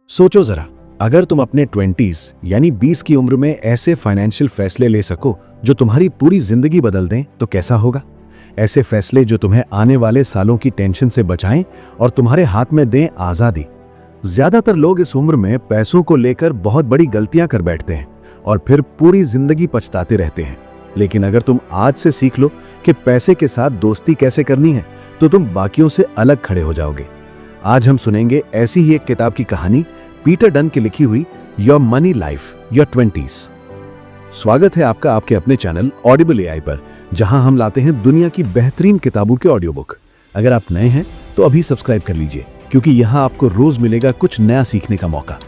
सोचो जरा, अगर तुम अपने 20s यानी 20 की उम्र में ऐसे फाइनेंशियल फैसले ले सको जो तुम्हारी पूरी जिंदगी बदल दें तो कैसा होगा। ऐसे फैसले जो तुम्हें आने वाले सालों की टेंशन से बचाएं और तुम्हारे हाथ में दें आजादी। ज्यादातर लोग इस उम्र में पैसों को लेकर बहुत बड़ी गलतियां कर बैठते हैं और फिर पूरी जिंदगी पछताते रहते हैं। लेकिन अगर तुम आज से सीख लो कि पैसे के साथ दोस्ती कैसे करनी है तो तुम बाकियों से अलग खड़े हो जाओगे। आज हम सुनेंगे ऐसी ही एक किताब की कहानी, पीटर डन की लिखी हुई your money life your 20s। स्वागत है आपका आपके अपने चैनल ऑडिबल एआई पर, जहां हम लाते हैं दुनिया की बेहतरीन किताबों के ऑडियो बुक। अगर आप नए हैं तो अभी सब्सक्राइब कर लीजिए, क्योंकि यहां आपको रोज मिलेगा कुछ नया सीखने का मौका।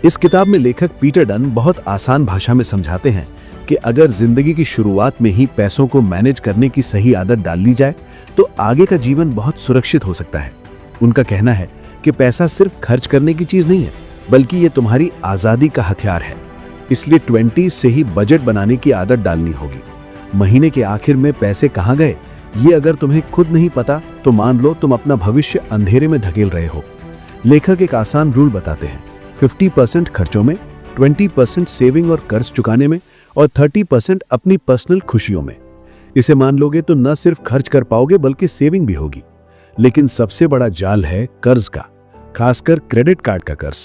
इस किताब में लेखक पीटर डन बहुत आसान भाषा में समझाते हैं कि अगर जिंदगी की शुरुआत में ही पैसों को मैनेज करने की सही आदत डाल ली जाए तो आगे का जीवन बहुत सुरक्षित हो सकता है। उनका कहना है कि पैसा सिर्फ खर्च करने की चीज नहीं है, बल्कि ये तुम्हारी आजादी का हथियार है। इसलिए 20s से ही बजट बनाने की आदत डालनी होगी। महीने के आखिर में पैसे कहां गए ये अगर तुम्हें खुद नहीं पता तो मान लो तुम अपना भविष्य अंधेरे में धकेल रहे हो। लेखक एक आसान रूल बताते हैं, 50% खर्चों में, 20% सेविंग और कर्ज चुकाने में और 30% अपनी पर्सनल खुशियों में। इसे मान लोगे तो न सिर्फ खर्च कर पाओगे बल्कि सेविंग भी होगी। लेकिन सबसे बड़ा जाल है कर्ज का, खासकर क्रेडिट कार्ड का कर्ज।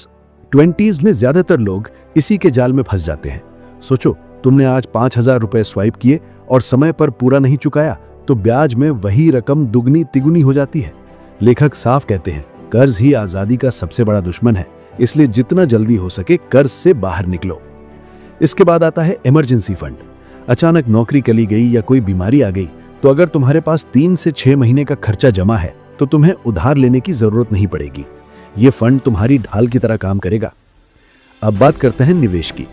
20s में ज्यादातर लोग इसी के जाल में फंस जाते हैं। सोचो, तुमने आज 5,000 रुपए स्वाइप किए और समय पर पूरा नहीं चुकाया तो ब्याज में वही रकम दुगनी तिगुनी हो जाती है। लेखक साफ कहते हैं, कर्ज ही आजादी का सबसे बड़ा दुश्मन है, इसलिए जितना जल्दी हो सके कर्ज से बाहर निकलो। इसके बाद आता है इमरजेंसी फंड। अचानक नौकरी चली गई या कोई बीमारी आ गई तो अगर तुम्हारे पास 3 से 6 महीने का खर्चा जमा है तो तुम्हें उधार लेने की जरूरत नहीं पड़ेगी। ये फंड तुम्हारी ढाल की तरह काम करेगा। अब बात करते हैं निवेश की।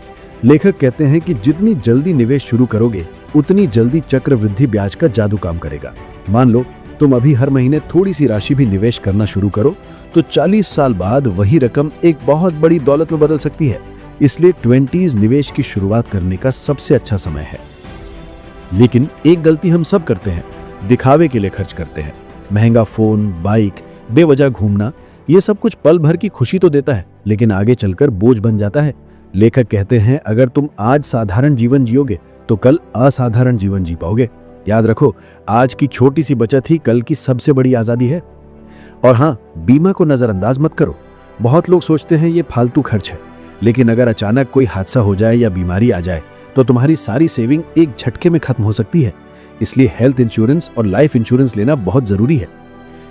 लेखक कहते हैं कि जितनी जल्दी निवेश शुरू करोगे उतनी जल्दी चक्रवृद्धि ब्याज का जादू काम करेगा। मान लो तुम अभी हर महीने थोड़ी सी राशि भी निवेश करना शुरू करो तो 40 साल बाद वही रकम एक बहुत बड़ी दौलत में बदल सकती है। इसलिए 20s निवेश की शुरुआत करने का सबसे अच्छा समय है। लेकिन एक गलती हम सब करते हैं, दिखावे के लिए खर्च करते हैं। महंगा फोन, बाइक, बेवजह घूमना, ये सब कुछ पल भर की खुशी तो देता है लेकिन आगे चलकर बोझ बन जाता है। लेखक कहते हैं, अगर तुम आज साधारण जीवन जियोगे तो कल असाधारण जीवन जी पाओगे। याद रखो, आज की छोटी सी बचत ही कल की सबसे बड़ी आजादी है। और हाँ, बीमा को नजरअंदाज मत करो। बहुत लोग सोचते हैं ये फालतू खर्च है, लेकिन अगर अचानक कोई हादसा हो जाए या बीमारी आ जाए तो तुम्हारी सारी सेविंग एक झटके में खत्म हो सकती है। इसलिए हेल्थ इंश्योरेंस और लाइफ इंश्योरेंस लेना बहुत जरूरी है।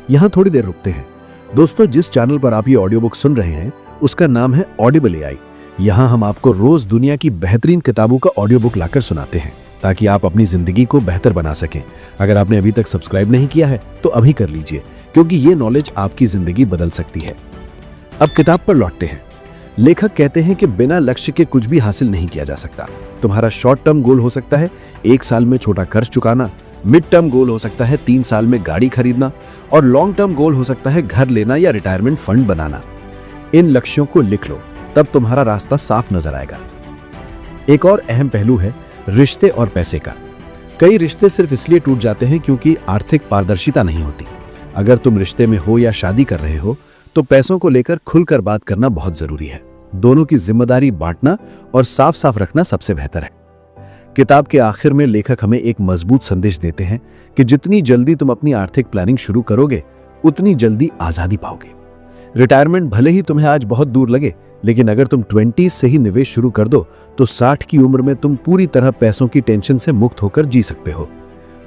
यहां थोड़ी देर रुकते हैं। दोस्तों, जिस चैनल पर आप ये ऑडियो बुक सुन रहे हैं उसका नाम है ऑडिबल एआई। यहां हम आपको रोज दुनिया की बेहतरीन किताबों का ऑडियो बुक लाकर सुनाते हैं ताकि आप अपनी जिंदगी को बेहतर बना सकें। अगर आपने अभी तक सब्सक्राइब नहीं किया है तो अभी कर लीजिए, क्योंकि ये नॉलेज आपकी जिंदगी बदल सकती है। अब किताब पर लौटते हैं। लेखक कहते हैं कि बिना लक्ष्य के कुछ भी हासिल नहीं किया जा सकता। तुम्हारा शॉर्ट टर्म गोल हो सकता है 1 साल में छोटा कर्ज चुकाना, मिड टर्म गोल हो सकता है 3 साल में गाड़ी खरीदना और लॉन्ग टर्म गोल हो सकता है घर लेना या रिटायरमेंट फंड बनाना। इन लक्ष्यों को लिख लो, तब तुम्हारा रास्ता साफ नजर आएगा। एक और अहम पहलू है रिश्ते और पैसे का। कई रिश्ते सिर्फ इसलिए टूट जाते हैं क्योंकि आर्थिक पारदर्शिता नहीं होती। अगर तुम रिश्ते में हो या शादी कर रहे हो तो पैसों को लेकर खुलकर बात करना बहुत जरूरी है। दोनों की जिम्मेदारी बांटना और साफ साफ रखना सबसे बेहतर है। किताब के आखिर में लेखक हमें एक मजबूत संदेश देते हैं कि जितनी जल्दी तुम अपनी आर्थिक प्लानिंग शुरू करोगे उतनी जल्दी आजादी पाओगे। रिटायरमेंट भले ही तुम्हें आज बहुत दूर लगे, लेकिन अगर तुम 20s से ही निवेश शुरू कर दो तो 60 की उम्र में तुम पूरी तरह पैसों की टेंशन से मुक्त होकर जी सकते हो।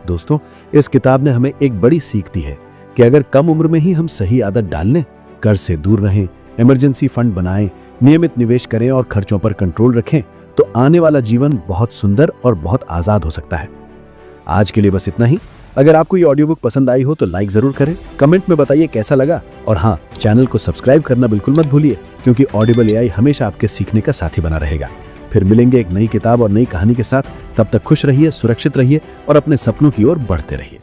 दोस्तों, इस किताब ने हमें एक बड़ी सीख दी है कि अगर कम उम्र में ही हम सही आदत डाल लें, कर्ज से दूर रहें, इमरजेंसी फंड बनाएं, नियमित निवेश करें और खर्चों पर कंट्रोल रखें तो आने वाला जीवन बहुत सुंदर और बहुत आजाद हो सकता है। आज के लिए बस इतना ही। अगर आपको ये ऑडियो बुक पसंद आई हो तो लाइक जरूर करें, कमेंट में बताइए कैसा लगा और हाँ, चैनल को सब्सक्राइब करना बिल्कुल मत भूलिए, क्योंकि ऑडिबल एआई हमेशा आपके सीखने का साथी बना रहेगा। फिर मिलेंगे एक नई किताब और नई कहानी के साथ। तब तक खुश रहिए, सुरक्षित रहिए और अपने सपनों की ओर बढ़ते रहिए।